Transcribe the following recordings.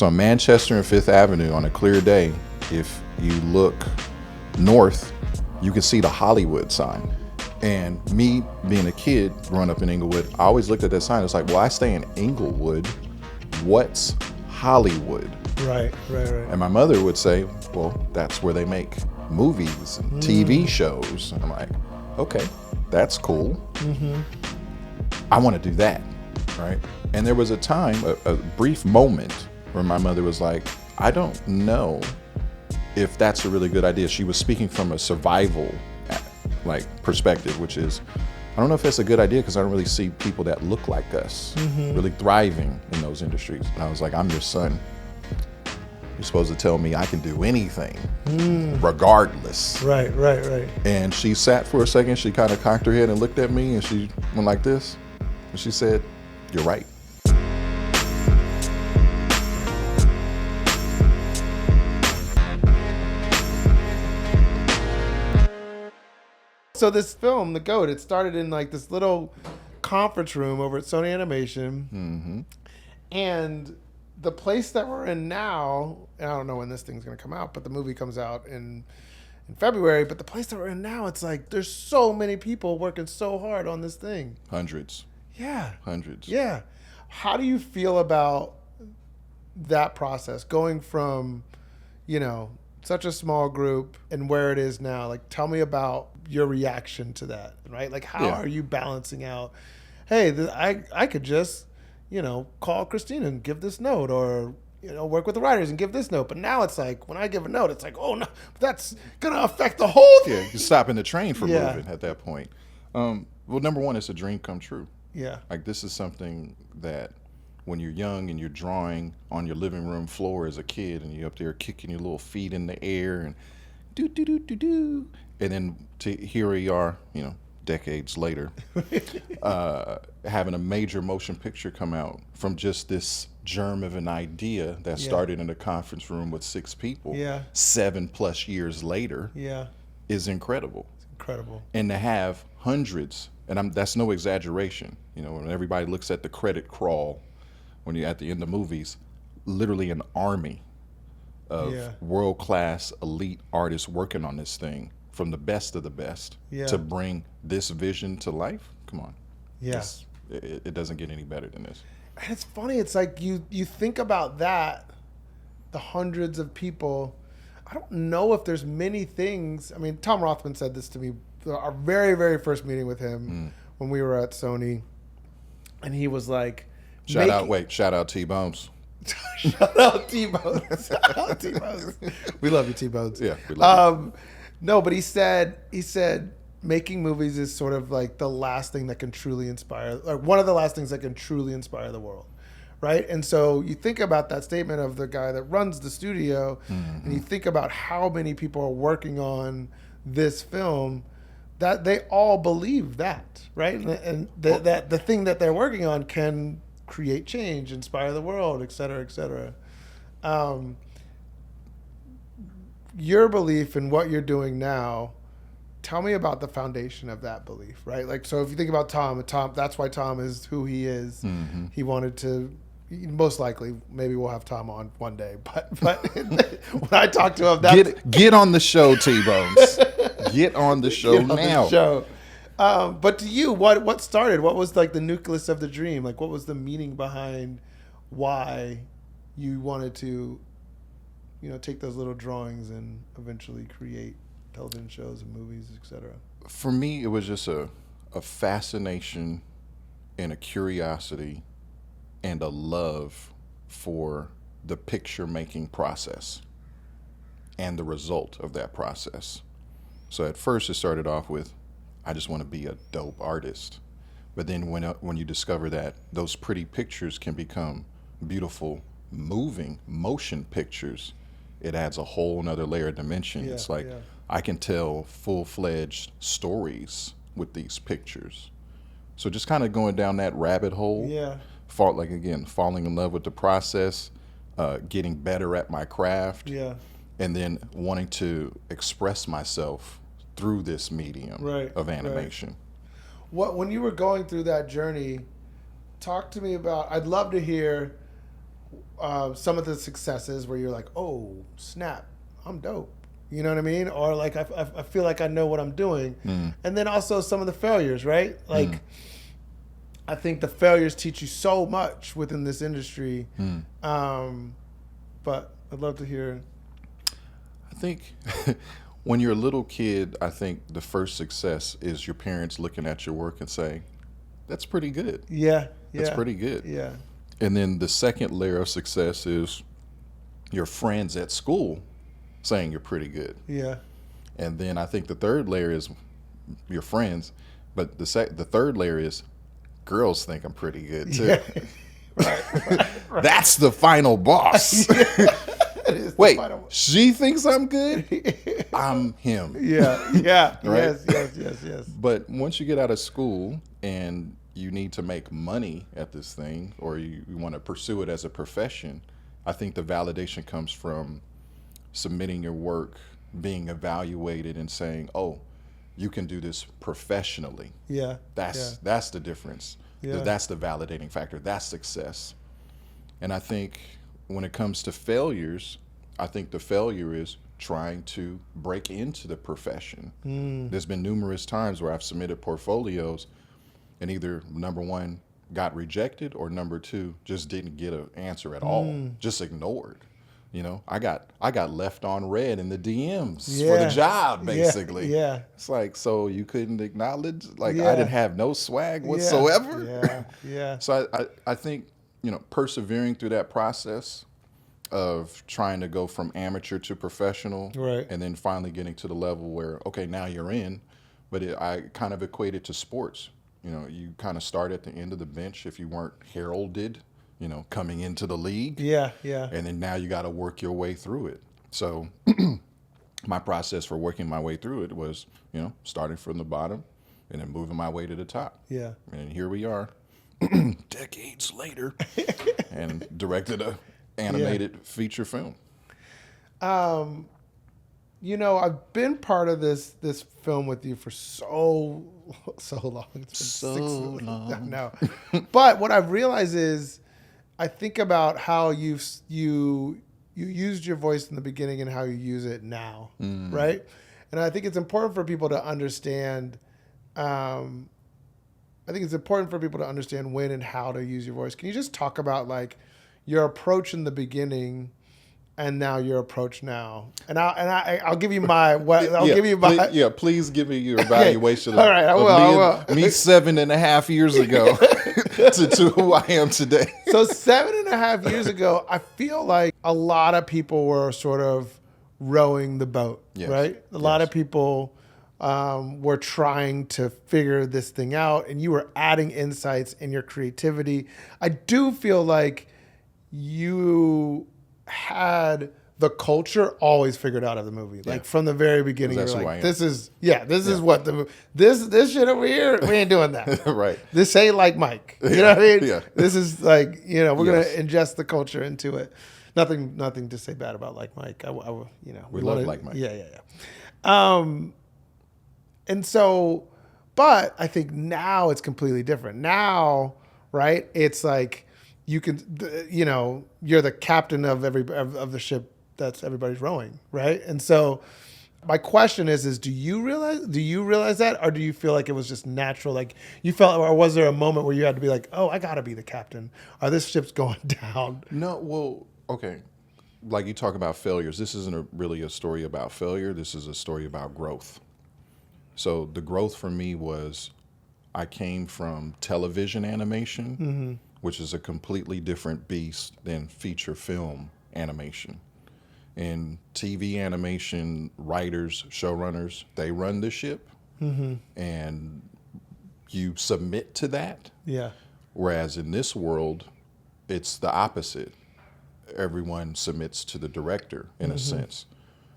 So Manchester and Fifth Avenue on a clear day, if you look north, you can see the Hollywood sign. And me being a kid growing up in Inglewood, I always looked at that sign. It's like, well, I stay in Inglewood. What's Hollywood? Right. And my mother would say, well, that's where they make movies and TV shows. And I'm like, okay, that's cool. I want to do that, right? And there was a time, a brief moment, where my mother was like, I don't know if that's a really good idea. She was speaking from a survival perspective, which is, I don't know if that's a good idea because I don't really see people that look like us really thriving in those industries. And I was like, I'm your son. You're supposed to tell me I can do anything, regardless. Right. And she sat for a second, she kind of cocked her head and looked at me, and she went like this, and she said, you're right. So this film, The GOAT, it started in like this little conference room over at Sony Animation. And the place that we're in now, and I don't know when this thing's going to come out, but the movie comes out in February. But the place that we're in now, it's like there's so many people working so hard on this thing. Hundreds. Yeah. Hundreds. Yeah. How do you feel about that process, going from, such a small group and where it is now? Like, tell me about your reaction to that, right? Like, how are you balancing out, hey, I could just, call Christina and give this note, or, work with the writers and give this note. But now it's like, when I give a note, it's like, oh, no, that's going to affect the whole thing. Yeah, you're stopping the train from moving at that point. Well, number one, it's a dream come true. Yeah. Like, this is something that when you're young and you're drawing on your living room floor as a kid, and you're up there kicking your little feet in the air and do, and then here we are, decades later, having a major motion picture come out from just this germ of an idea that started in a conference room with 6 people. 7+ years later, is incredible. It's incredible. And to have hundreds, and that's no exaggeration. When everybody looks at the credit crawl, when you're at the end of movies, literally an army of world-class elite artists working on this thing, from the best of the best, to bring this vision to life. Come on. It doesn't get any better than this. And it's funny, it's like you think about that, the hundreds of people. I don't know if there's many things. I mean, Tom Rothman said this to me, our very, very first meeting with him when we were at Sony, and he was like, shout out T-Bones. Shout out T-Bones. Shout out T-Bones. We love you, T-Bones. Yeah, we love you. No, but he said making movies is sort of like the last thing that can truly inspire, or one of the last things that can truly inspire the world, right? And so you think about that statement of the guy that runs the studio, and you think about how many people are working on this film, that they all believe that, right? And that the thing that they're working on can create change, inspire the world, et cetera, et cetera. Your belief in what you're doing now, tell me about the foundation of that belief, right? Like, so if you think about Tom, that's why Tom is who he is. He wanted to, most likely, maybe we'll have Tom on one day, but when I talk to him, get on the show, T-Bones. Get on the show now. But to you, what started? What was like the nucleus of the dream? Like, what was the meaning behind why you wanted to, take those little drawings and eventually create television shows and movies, etc.? For me, it was just a fascination and a curiosity and a love for the picture making process and the result of that process. So at first it started off with, I just want to be a dope artist. But then when you discover that those pretty pictures can become beautiful, moving motion pictures, it adds a whole nother layer of dimension. It's like, I can tell full-fledged stories with these pictures. So just kind of going down that rabbit hole, falling in love with the process, getting better at my craft, and then wanting to express myself through this medium of animation. When you were going through that journey, talk to me about, I'd love to hear some of the successes where you're like, oh snap, I'm dope. You know what I mean? Or like I feel like I know what I'm doing. And then also some of the failures, right? Like I think the failures teach you so much within this industry. But I'd love to hear. I think when you're a little kid, I think the first success is your parents looking at your work and saying, that's pretty good. Yeah. That's pretty good. Yeah. And then the second layer of success is your friends at school saying you're pretty good. Yeah. And then I think the third layer is your friends, but the third layer is girls think I'm pretty good too. Yeah. Right. That's the final boss. Wait, she thinks I'm good? I'm him. Yeah. Right? Yes. But once you get out of school and you need to make money at this thing, or you want to pursue it as a profession, I think the validation comes from submitting your work, being evaluated, and saying, oh, you can do this professionally. Yeah. That's the difference. Yeah. That's the validating factor. That's success. And I think when it comes to failures, I think the failure is trying to break into the profession. There's been numerous times where I've submitted portfolios and either number one got rejected or number two just didn't get an answer at all, just ignored. You know, I got left on red in the DMs for the job, basically. Yeah. It's like, so you couldn't acknowledge, like Yeah. I didn't have no swag whatsoever. Yeah. So I think, persevering through that process of trying to go from amateur to professional, Right. and then finally getting to the level where, okay, now you're in, but I kind of equate it to sports. You kind of start at the end of the bench if you weren't heralded, coming into the league. Yeah. And then now you got to work your way through it. So my process for working my way through it was, starting from the bottom and then moving my way to the top. Yeah. And here we are, decades later, and directed a animated feature film. I've been part of this film with you for so long. It's been long. No. But what I've realized is I think about how you used your voice in the beginning and how you use it now, right? And I think it's important for people to understand when and how to use your voice. Can you just talk about like your approach in the beginning and now your approach now? And I'll give you my please give me your evaluation All right, I will. Me 7.5 years ago to who I am today. So 7.5 years ago, I feel like a lot of people were sort of rowing the boat, right? A lot of people were trying to figure this thing out, and you were adding insights in your creativity. I do feel like you had the culture always figured out of the movie. Like from the very beginning, you're like, this is what this shit over here, we ain't doing that. Right. This ain't like Mike. You know what I mean? Yeah. This is like, we're going to ingest the culture into it. Nothing to say bad about like Mike. We love like Mike. Yeah. And so, but I think now it's completely different. Now, right? It's like, you can, you're the captain of of the ship that's everybody's rowing, right? And so, my question is do you realize that, or do you feel like it was just natural? Like you felt, or was there a moment where you had to be like, oh, I gotta be the captain, or this ship's going down? No, well, okay. Like you talk about failures. This isn't really a story about failure. This is a story about growth. So the growth for me was, I came from television animation, which is a completely different beast than feature film animation. In TV animation, writers, showrunners, they run the ship, and you submit to that. Yeah. Whereas in this world, it's the opposite. Everyone submits to the director in a sense.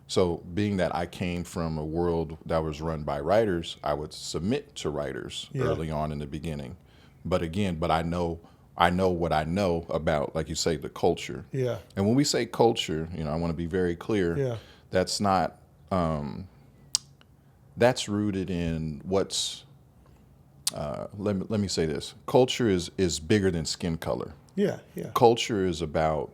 So being that I came from a world that was run by writers, I would submit to writers early on in the beginning. But I know what I know about, like you say, the culture. Yeah. And when we say culture, I want to be very clear. Yeah. That's not, that's rooted in what's, let me say this. Culture is bigger than skin color. Yeah, yeah. Culture is about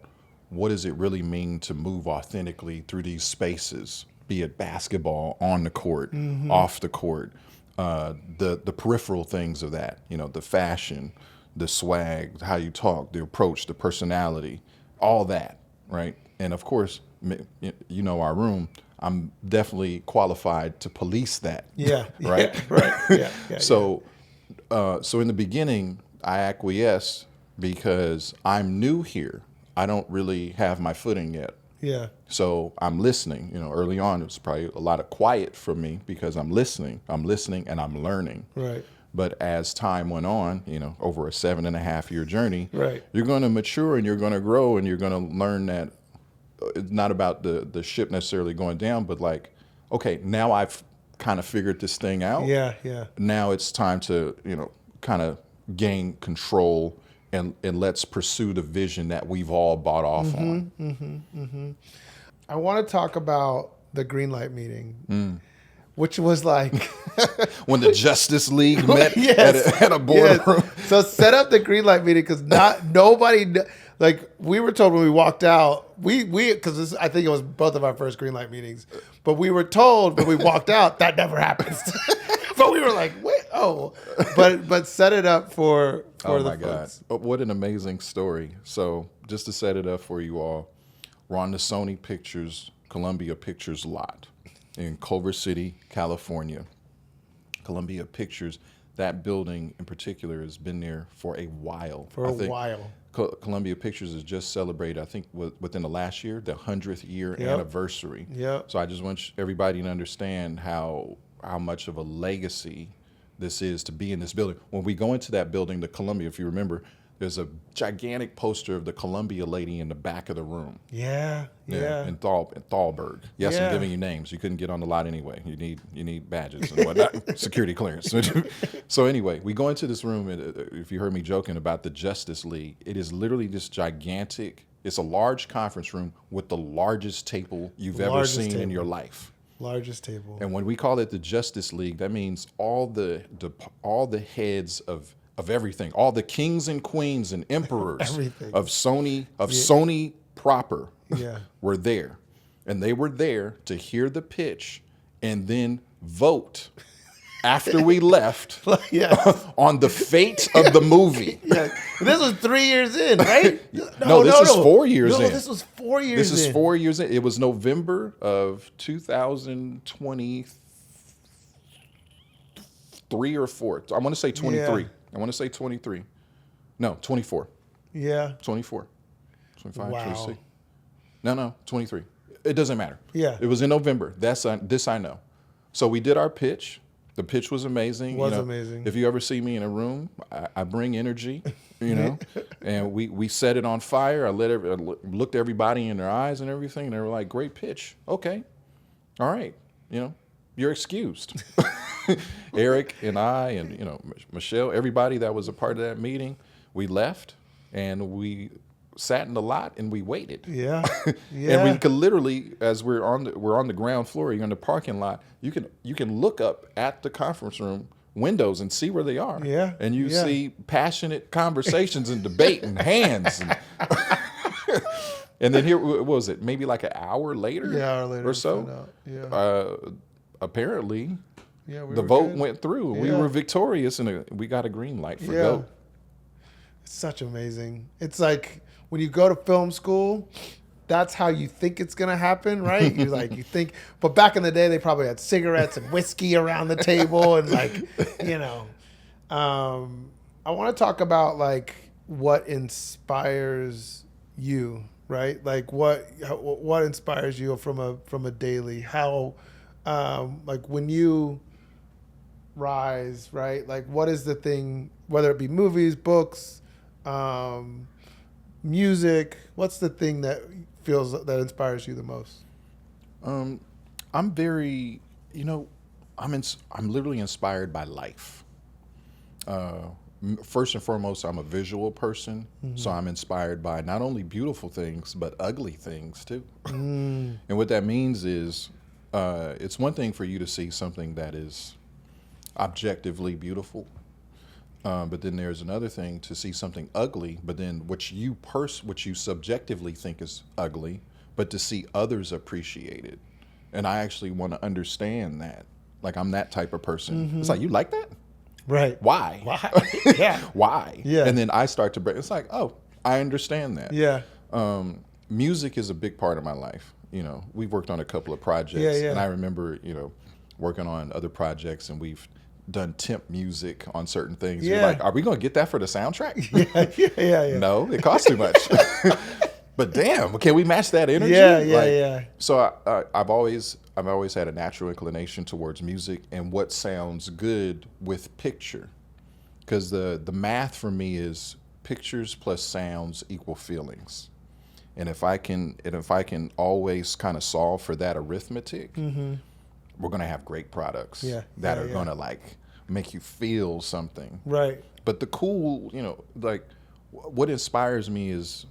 what does it really mean to move authentically through these spaces, be it basketball, on the court, off the court, the peripheral things of that, the fashion, the swag, how you talk, the approach, the personality, all that, right? And of course, our room, I'm definitely qualified to police that. Yeah. Right? Yeah, right. Yeah. So in the beginning, I acquiesced because I'm new here. I don't really have my footing yet. Yeah. So I'm listening. Early on, it was probably a lot of quiet for me because I'm listening, and I'm learning. Right. But as time went on, over a 7.5-year journey, Right. you're going to mature and you're going to grow and you're going to learn that it's not about the ship necessarily going down, but like, okay, now I've kind of figured this thing out. Yeah, yeah. Now it's time to, kind of gain control and let's pursue the vision that we've all bought off on. I want to talk about the Greenlight meeting, which was like When the Justice League met Yes. at a boardroom. Yes. So set up the Greenlight meeting because nobody like we were told when we walked out we because I think it was both of our first Greenlight meetings, but we were told when we walked out that never happens. But we were like, wait, but set it up for Oh the my God. folks. What an amazing story. So just to set it up for you all, we're on the Sony Pictures, Columbia Pictures lot in Culver City, California. Columbia Pictures, that building in particular has been there for a while. While. Columbia Pictures has just celebrated, I think within the last year, the 100th year anniversary. Yep. So I just want everybody to understand how much of a legacy this is to be in this building. When we go into that building, the Columbia, if you remember, there's a gigantic poster of the Columbia lady in the back of the room. Yeah. In Thalberg. Yes, Yeah. I'm giving you names. You couldn't get on the lot anyway. You need badges and whatnot, security clearance. So anyway, we go into this room, and if you heard me joking about the Justice League, it is literally this gigantic. It's a large conference room with the largest table you've ever seen in your life. Largest table. And when we call it the Justice League, that means all the heads of everything, all the kings and queens and emperors Everything. of Sony proper Yeah. were there. And they were there to hear the pitch and then vote after we left on the fate of the movie. Yeah. This was 3 years in, right? No, this is 4 years in. This was 4 years in. This is 4 years in. It was November of 2023 or 4. I want to say 23. Yeah. I want to say 23. No, 24. Yeah. 24. 25, Wow. 26. No, 23. It doesn't matter. Yeah. It was in November. This I know. So we did our pitch. The pitch was amazing. Amazing. If you ever see me in a room, I bring energy, and we set it on fire. I looked everybody in their eyes and everything, and they were like, great pitch. Okay. All right. You're excused. Eric and I and, Michelle, everybody that was a part of that meeting, we left and we sat in the lot and we waited. Yeah. And we could literally, as we're on the ground floor, you're in the parking lot, you can look up at the conference room windows and see where they are. Yeah. And you see passionate conversations and debate and hands. And then here, what was it? Maybe like an hour later? Yeah, hour later or so. Yeah. Apparently, we the were vote good. went through. We Yeah. were victorious, and we got a green light for Yeah. go. It's such amazing. It's like when you go to film school, that's how you think it's gonna happen, right? You think, but back in the day, they probably had cigarettes and whiskey around the table, and I want to talk about like what inspires you, right? Like what inspires you from a daily? How, like when you rise, right? Like what is the thing? Whether it be movies, books, music, what's the thing that inspires you the most? I'm very, I'm literally inspired by life. First and foremost, I'm a visual person, so I'm inspired by not only beautiful things, but ugly things too. And what that means is, it's one thing for you to see something that is objectively beautiful. But then there's another thing to see something ugly, but then what you subjectively think is ugly, but to see others appreciate it. And I actually want to understand that. Like, I'm that type of person. It's like, you like that? Right. Why? Why? Yeah. Why? Yeah. And then I start to break. It's like, oh, I understand that. Yeah. Music is a big part of my life. You know, we've worked on a couple of projects. Yeah, yeah. And I remember, you know, working on other projects, and we've done temp music on certain things. Yeah. You're like, are we going to get that for the soundtrack? Yeah. No, it costs too much. But damn, can we match that energy? Yeah. So I've always had a natural inclination towards music and what sounds good with picture, because the math for me is pictures plus sounds equal feelings, and if I can always kind of solve for that arithmetic, we're gonna have great products that are gonna like make you feel something. Right. But the cool, you know, like what inspires me is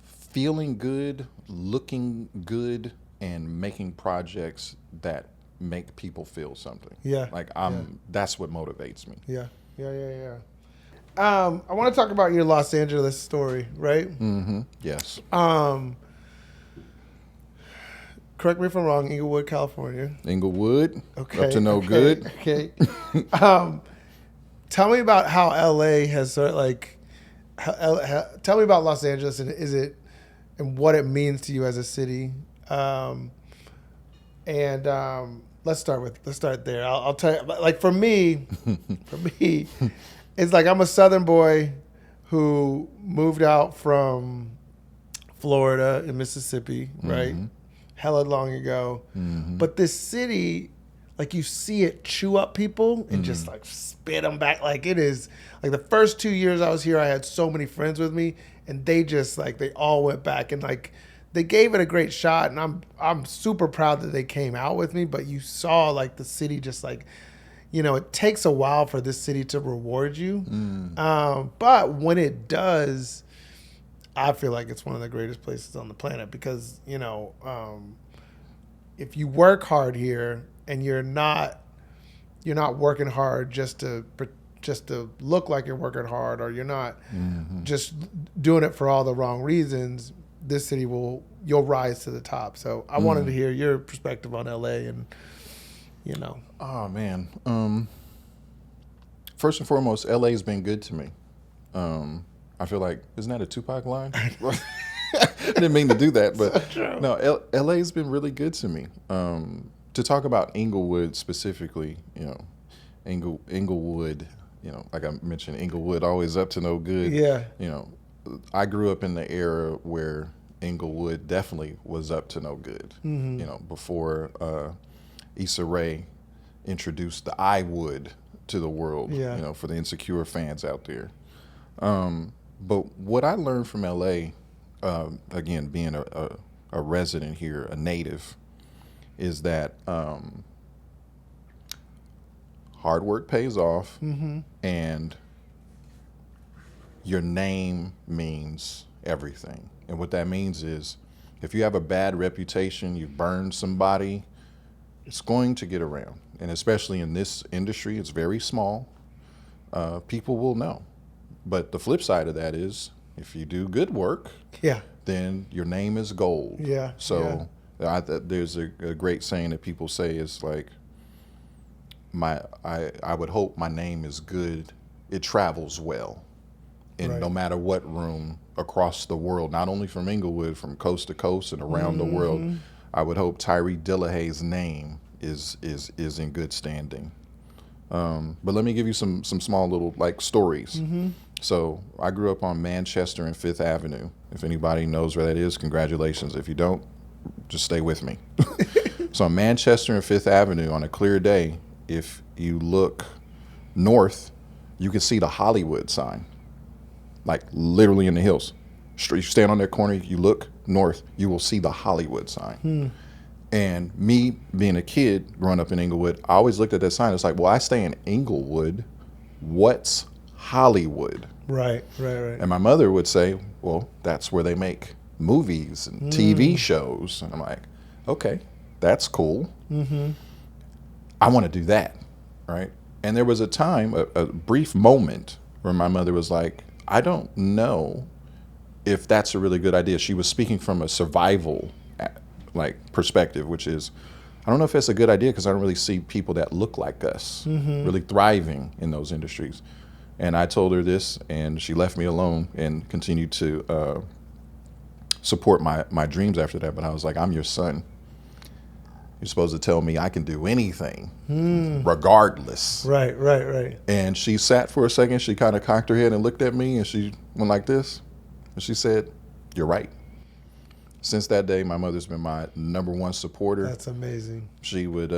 feeling good, looking good, and making projects that make people feel something. Yeah. Like that's what motivates me. Yeah. I want to talk about your Los Angeles story, right? Yes. Correct me if I'm wrong. Inglewood, California. Inglewood. Okay. Up to no good. Okay. Tell me about how LA has sort of like. Tell me about Los Angeles and what it means to you as a city. Let's start there. I'll tell you. Like for me, it's like I'm a Southern boy who moved out from Florida and Mississippi, right? Hella long ago. But this city, like you see it chew up people and just like spit them back. Like it is like the first 2 years I was here, I had so many friends with me, and they just like they all went back and like they gave it a great shot, and I'm super proud that they came out with me. But you saw like the city just like, you know, it takes a while for this city to reward you. But when it does, I feel like it's one of the greatest places on the planet because, you know, if you work hard here and you're not working hard just to look like you're working hard, or you're not just doing it for all the wrong reasons, this city you'll rise to the top. So I wanted to hear your perspective on LA and, you know. Oh man. First and foremost, LA's been good to me. I feel like, isn't that a Tupac line? I didn't mean to do that, but so no, LA's been really good to me. To talk about Inglewood specifically, you know, Inglewood, you know, like I mentioned, Inglewood always up to no good. Yeah. You know, I grew up in the era where Inglewood definitely was up to no good. You know, before Issa Rae introduced the I Would to the world. Yeah. You know, for the insecure fans out there. But what I learned from LA, again, being a resident here, a native, is that hard work pays off, and your name means everything. And what that means is, if you have a bad reputation, you've burned somebody, it's going to get around. And especially in this industry, it's very small. People will know. But the flip side of that is, if you do good work, then your name is gold. Yeah. So there's a great saying that people say is like, I would hope my name is good. It travels well, in no matter what room across the world, not only from Inglewood, from coast to coast and around the world. I would hope Tyree Dillihay's name is in good standing. But let me give you some small little like stories. So I grew up on Manchester and Fifth Avenue. If anybody knows where that is, congratulations. If you don't, just stay with me. So on Manchester and Fifth Avenue, on a clear day, if you look north, you can see the Hollywood sign, like literally in the hills. You stand on that corner, you look north, you will see the Hollywood sign. And me being a kid growing up in Inglewood, I always looked at that sign. It's like, well, I stay in Inglewood. What's Hollywood? Right. And my mother would say, well, that's where they make movies and TV shows. And I'm like, okay, that's cool. I want to do that, right? And there was a time, a brief moment, where my mother was like, I don't know if that's a really good idea. She was speaking from a survival perspective, which is, I don't know if that's a good idea because I don't really see people that look like us really thriving in those industries. And I told her this, and she left me alone and continued to support my dreams after that. But I was like, I'm your son. You're supposed to tell me I can do anything, regardless. Right. And she sat for a second. She kind of cocked her head and looked at me, and she went like this. And she said, you're right. Since that day, my mother's been my number one supporter. That's amazing. She would,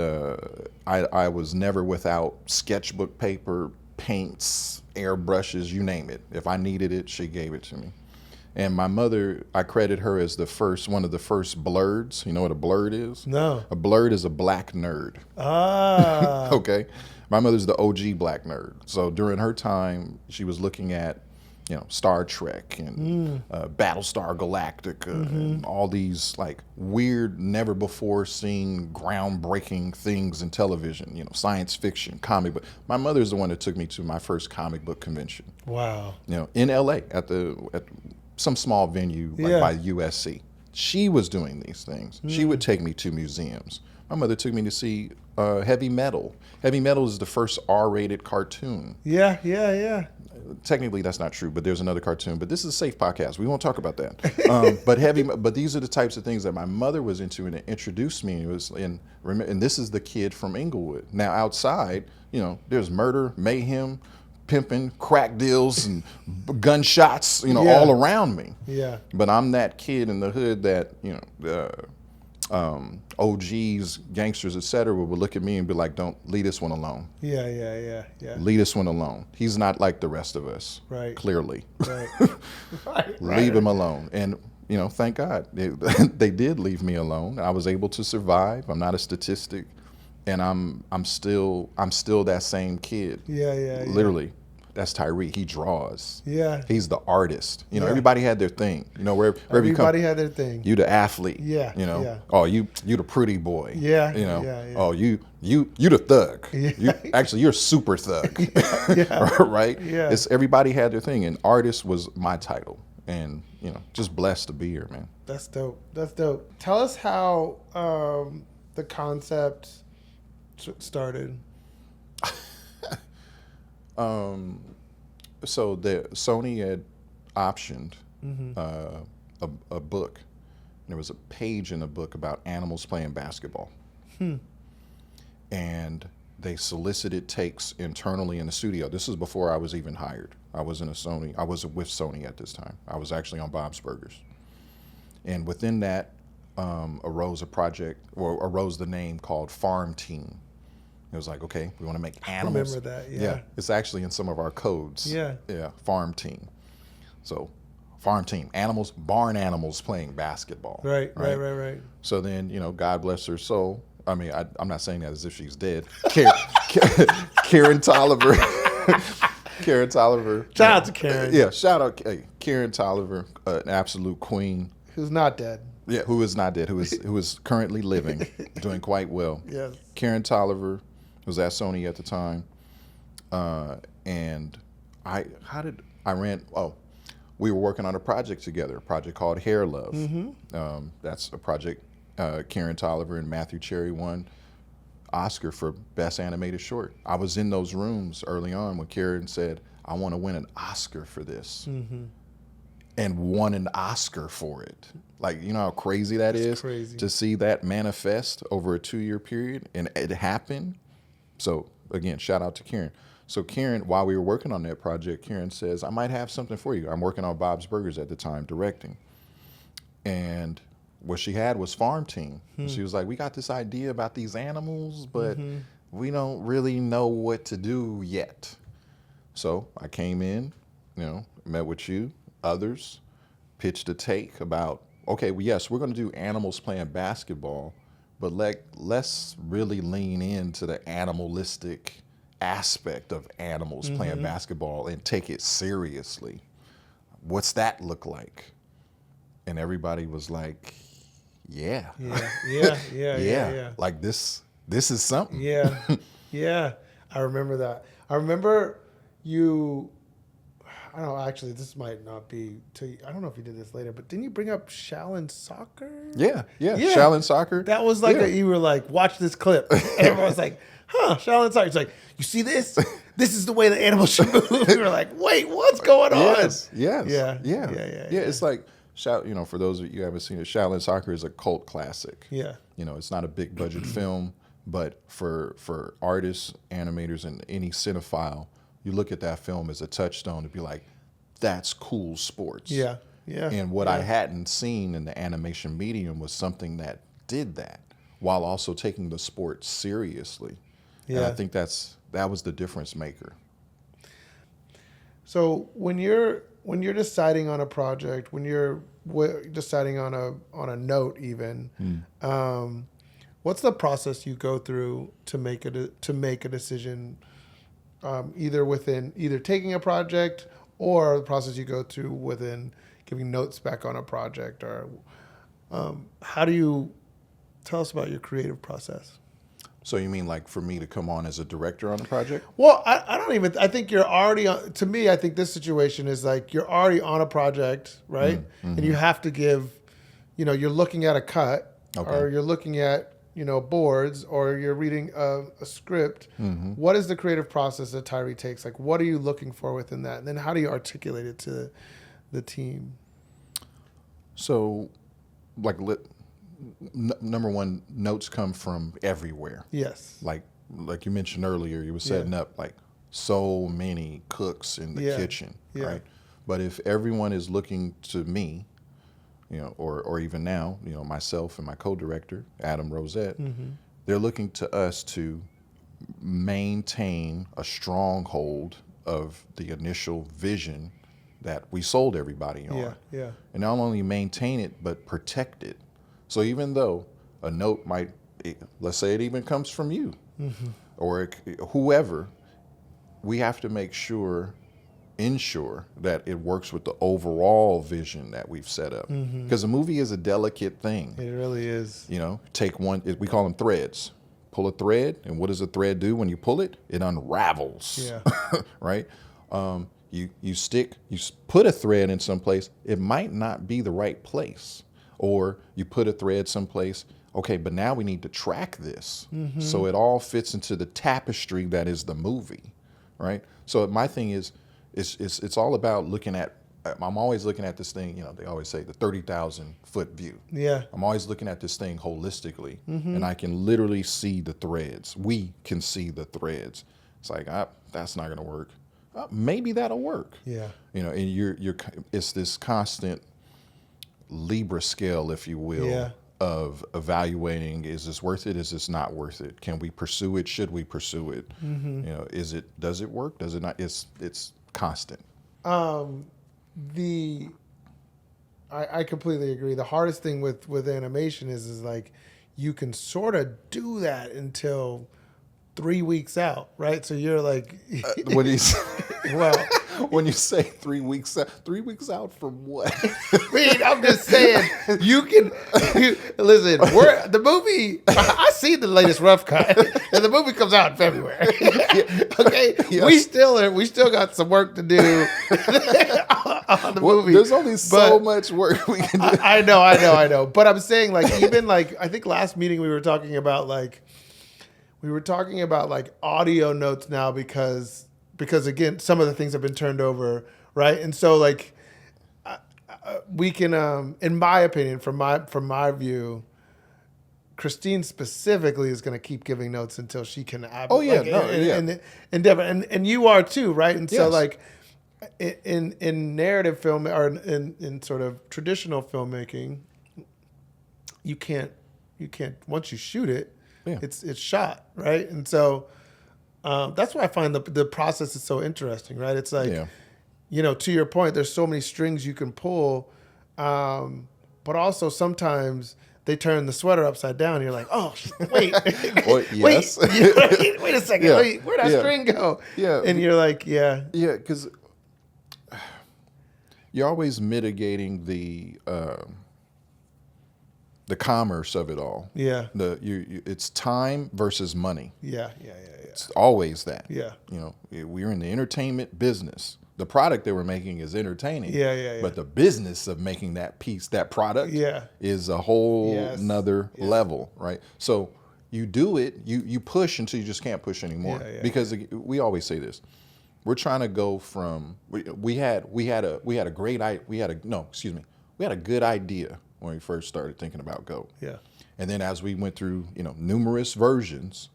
I was never without sketchbook paper, paints, airbrushes, you name it. If I needed it, she gave it to me. And my mother, I credit her as one of the first blurds. You know what a blurd is? No. A blurd is a black nerd. Ah. Okay. My mother's the OG black nerd. So during her time, she was looking at, Star Trek and Battlestar Galactica and all these like weird, never before seen, groundbreaking things in television, science fiction, comic book. My mother's the one that took me to my first comic book convention. Wow. In LA at some small venue by USC. She was doing these things. She would take me to museums. My mother took me to see Heavy Metal. Heavy Metal is the first R-rated cartoon. Yeah. Technically, that's not true, but there's another cartoon. But this is a safe podcast. We won't talk about that. But these are the types of things that my mother was into, and it introduced me. And this is the kid from Inglewood. Now outside, there's murder, mayhem, pimping, crack deals, and gunshots, all around me. Yeah. But I'm that kid in the hood that, OGs, gangsters, etc., would look at me and be like, "Don't leave this one alone." Yeah. Leave this one alone. He's not like the rest of us. Right. Clearly. Right. Leave him alone. And thank God they did leave me alone. I was able to survive. I'm not a statistic, and I'm still that same kid. Yeah. Literally. That's Tyree. He draws. Yeah. He's the artist. Everybody had their thing. Wherever everybody you come, had their thing. You the athlete. Yeah. Oh, you the pretty boy. Yeah. Oh, you the thug. Yeah. You're a super thug. Right? Yeah. Everybody had their thing, and artist was my title. And just blessed to be here, man. That's dope. Tell us how the concept started. So Sony had optioned a book. There was a page in the book about animals playing basketball. And they solicited takes internally in the studio. This is before I was even hired. I was with Sony at this time. I was actually on Bob's Burgers. And within that arose the name called Farm Team. It was like, okay, we want to make animals. I remember that, yeah. It's actually in some of our codes. Yeah. Yeah, Farm Team. So, Farm Team, barn animals playing basketball. Right. So then, God bless her soul. I mean, I'm not saying that as if she's dead. Karen Tolliver. Karen Tolliver. Shout out to Karen. Yeah, shout out. Hey, Karen Tolliver, an absolute queen. Who's not dead. Yeah, who is not dead, who is currently living, doing quite well. Yes. Karen Tolliver was at Sony at the time, and we were working on a project together, a project called Hair Love. That's a project Karen Tolliver and Matthew Cherry won Oscar for Best Animated Short. I was in those rooms early on when Karen said, I want to win an Oscar for this. And won an Oscar for it. Like, how crazy that is? Crazy. To see that manifest over a 2-year period, and it happened. So again, shout out to Karen. So Karen, while we were working on that project, Karen says, I might have something for you. I'm working on Bob's Burgers at the time, directing. And what she had was Farm Team. She was like, we got this idea about these animals, but we don't really know what to do yet. So I came in, met with you, others, pitched a take about, okay, well, yes, we're going to do animals playing basketball, but let's really lean into the animalistic aspect of animals playing basketball and take it seriously. What's that look like? And everybody was like, yeah. Yeah. Like this is something. Yeah. I remember that. I remember you. I don't know. Actually, this might not be. I don't know if you did this later, but didn't you bring up Shaolin soccer? Yeah. Shaolin soccer. That was like Yeah. you were like, watch this clip. And everyone's like, huh, Shaolin soccer. It's like, you see this? This is the way the animals should move. We were like, wait, what's going on? Yes. Yeah. It's like, for those of you who haven't seen it, Shaolin Soccer is a cult classic. Yeah. It's not a big budget film, but for artists, animators, and any cinephile, you look at that film as a touchstone to be like, that's cool sports. Yeah. And what I hadn't seen in the animation medium was something that did that while also taking the sport seriously. Yeah. And I think that was the difference maker. So when you're deciding on a project, when you're deciding on a note, even, what's the process you go through to make a decision, either taking a project or the process you go through within giving notes back on a project, or how do you tell us about your creative process? So you mean like for me to come on as a director on a project? Well, I think you're already on, to me, I think this situation is like you're already on a project, right? And you have to give, you're looking at a cut, or you're looking at, boards, or you're reading a script. What is the creative process that Tyree takes? Like, what are you looking for within that? And then how do you articulate it to the team? So, like, number one, notes come from everywhere. Yes. Like you mentioned earlier, you were setting up like so many cooks in the kitchen, right? But if everyone is looking to me, or even now, myself and my co-director, Adam Rosette, they're looking to us to maintain a stronghold of the initial vision that we sold everybody on. Yeah. And not only maintain it, but protect it. So even though a note let's say it even comes from you or whoever, we have to ensure that it works with the overall vision that we've set up. Because a movie is a delicate thing. It really is. Take one, we call them threads. Pull a thread, and what does a thread do when you pull it? It unravels, right? You put a thread in some place, it might not be the right place. Or you put a thread someplace, okay, but now we need to track this. So it all fits into the tapestry that is the movie, right? So my thing is, it's all about looking at, I'm always looking at this thing, they always say the 30,000 foot view. Yeah. I'm always looking at this thing holistically, and I can literally see the threads. We can see the threads. It's like, that's not going to work. Maybe that'll work. Yeah. And it's this constant Libra scale, if you will, of evaluating, is this worth it? Is this not worth it? Can we pursue it? Should we pursue it? Does it work? Does it not? It's constant. I completely agree. The hardest thing with animation is like you can sort of do that until 3 weeks out, right? So you're like, when you say 3 weeks out from what? I mean, I'm just saying listen. The movie. I see the latest rough cut, and the movie comes out in February. Okay, Yes. we still got some work to do on the movie. There's only so much work we can do. I know. But I'm saying, like, even like I think last meeting we were talking about like audio notes now because again some of the things have been turned over, right? And so like we can in my opinion, from my view, Christine specifically is going to keep giving notes until she can endeavor, and you are too, right? And so like in narrative film or in sort of traditional filmmaking, you can't once you shoot it, it's shot, right? And so that's why I find the process is so interesting, right? It's like, to your point, there's so many strings you can pull, but also sometimes they turn the sweater upside down. And you're like, oh, wait, wait a second, where'd that string go? Yeah, and you're like, because you're always mitigating the commerce of it all. Yeah. It's time versus money. Yeah. It's always that. Yeah. You know, we're in the entertainment business. The product that we're making is entertaining. Yeah. But the business of making that piece, that product, is a whole nother level, right? So you do it, you push until you just can't push anymore. Because we always say this. We're trying to go from we had a good idea when we first started thinking about Go. Yeah. And then as we went through, numerous versions,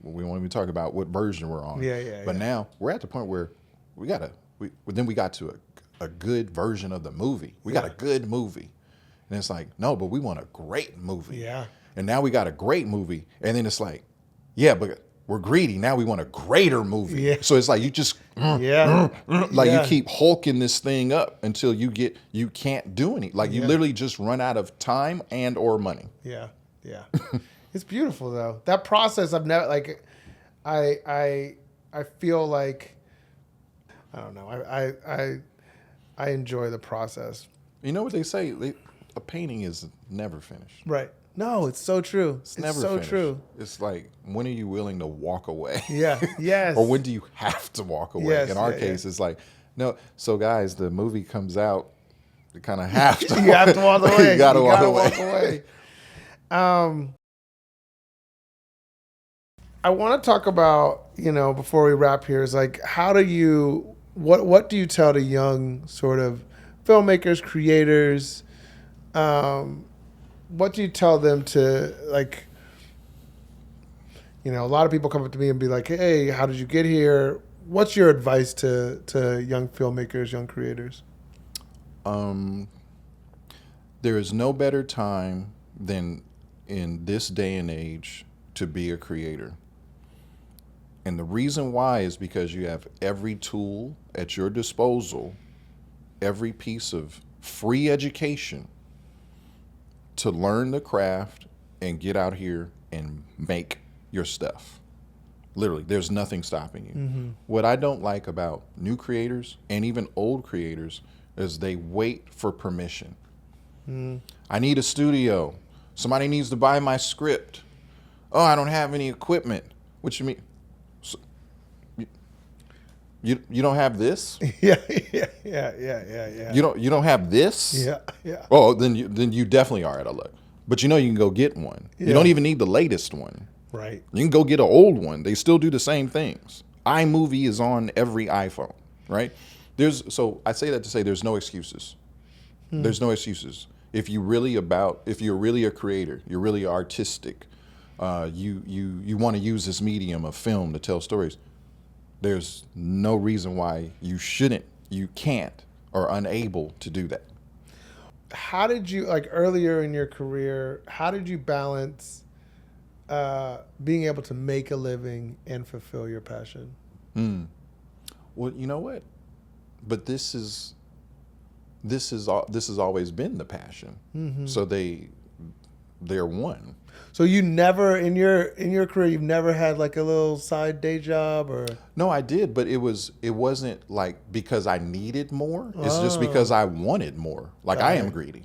we won't even talk about what version we're on. But now we're at the point where we got to a good version of the movie. We got a good movie. And it's like, no, but we want a great movie. Yeah. And now we got a great movie. And then it's like, yeah, but we're greedy. Now we want a greater movie. Yeah. So it's like you just you keep hulking this thing up until you can't do any. Like you literally just run out of time and or money. Yeah. It's beautiful though. That process I've never I feel like I don't know. I enjoy the process. You know what they say? A painting is never finished. Right. No, it's so true. It's never so finished. True. It's like, when are you willing to walk away? Yeah. Yes. Or when do you have to walk away? Yes, in our case, it's like, no. So guys, the movie comes out, you kind of have to. You have to walk away. You got to walk away. I want to talk about, before we wrap here, is like, how do you, what do you tell the young sort of filmmakers, creators, what do you tell them to, like, a lot of people come up to me and be like, hey, how did you get here? What's your advice to young filmmakers, young creators? There is no better time than in this day and age to be a creator. And the reason why is because you have every tool at your disposal, every piece of free education to learn the craft and get out here and make your stuff. Literally, there's nothing stopping you. Mm-hmm. What I don't like about new creators and even old creators is they wait for permission. Mm. I need a studio. Somebody needs to buy my script. Oh, I don't have any equipment. What you mean? So, you don't have this? Yeah. You don't have this? Yeah. Oh, then you definitely are out of luck. But you can go get one. Yeah. You don't even need the latest one. Right. You can go get an old one. They still do the same things. iMovie is on every iPhone, right? So I say that to say there's no excuses. There's no excuses. If you're really a creator, you're really artistic, you want to use this medium of film to tell stories, there's no reason why you can't, or unable to do that. How did you, like earlier in your career, how did you balance being able to make a living and fulfill your passion? Well, you know what? But this has always been the passion. Mm-hmm. So they're one. So you never in your career you've never had like a little side day job or? No, I did, but it wasn't like because I needed more. It's just because I wanted more. Like I am greedy.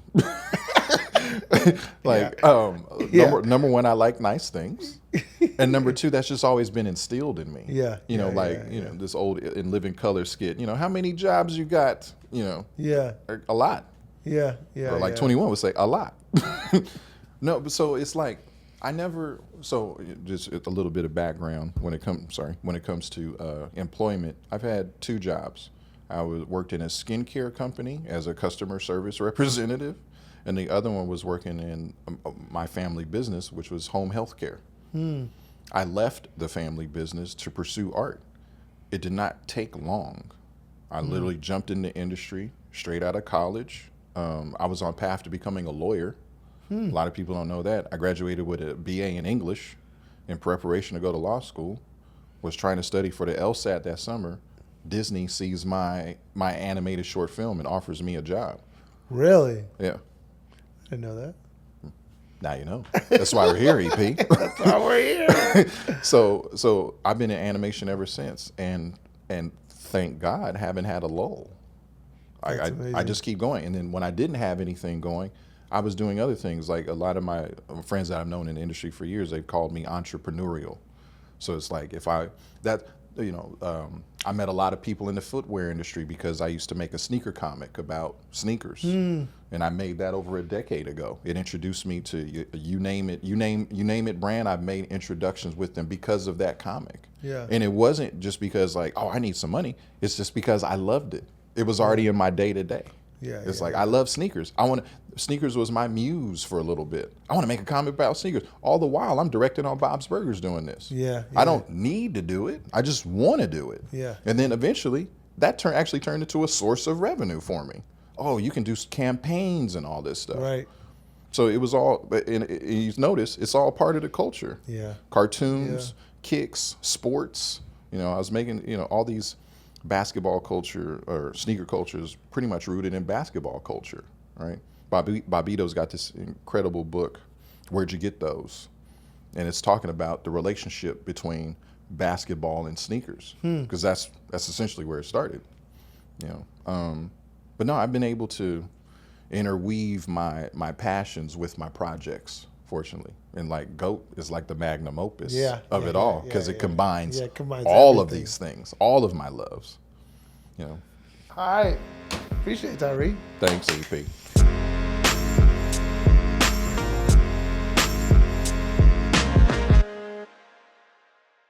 Number one, I like nice things, and number two, that's just always been instilled in me. This old In Living Color skit. How many jobs you got? A lot. Yeah. Or like 21 would say a lot. No, but so it's like so just a little bit of background when it comes to employment. I've had 2 jobs. I worked in a skincare company as a customer service representative, and the other one was working in my family business, which was home health care. I left the family business to pursue art. It did not take long. I literally jumped in the industry straight out of college. I was on path to becoming a lawyer. A lot of people don't know that. I graduated with a BA in English in preparation to go to law school. Was trying to study for the LSAT that summer. Disney sees my animated short film and offers me a job. Really? Yeah. I didn't know that. Now you know. That's why we're here, EP. That's why we're here. So I've been in animation ever since, and thank God haven't had a lull. I just keep going. And then when I didn't have anything going, I was doing other things. Like a lot of my friends that I've known in the industry for years, they've called me entrepreneurial. So it's like I met a lot of people in the footwear industry because I used to make a sneaker comic about sneakers, and I made that over a decade ago. It introduced me to you name it brand. I've made introductions with them because of that comic. Yeah. And it wasn't just because like, oh, I need some money. It's just because I loved it. It was already in my day to day. Yeah. It's I love sneakers. Sneakers was my muse for a little bit. I want to make a comic about sneakers. All the while, I'm directing on Bob's Burgers doing this. Yeah. I don't need to do it. I just want to do it. Yeah. And then eventually, that actually turned into a source of revenue for me. Oh, you can do campaigns and all this stuff. Right. So it was all, and you notice, it's all part of the culture. Yeah. Cartoons, kicks, sports. I was making, all these basketball culture or sneaker culture is pretty much rooted in basketball culture, right? Bobbito's got this incredible book, Where'd You Get Those? And it's talking about the relationship between basketball and sneakers, because that's essentially where it started, But no, I've been able to interweave my passions with my projects, fortunately. And like GOAT is like the magnum opus of it all, because it combines all of these things, all of my loves, All right. Appreciate it, Tyree. Thanks, EP.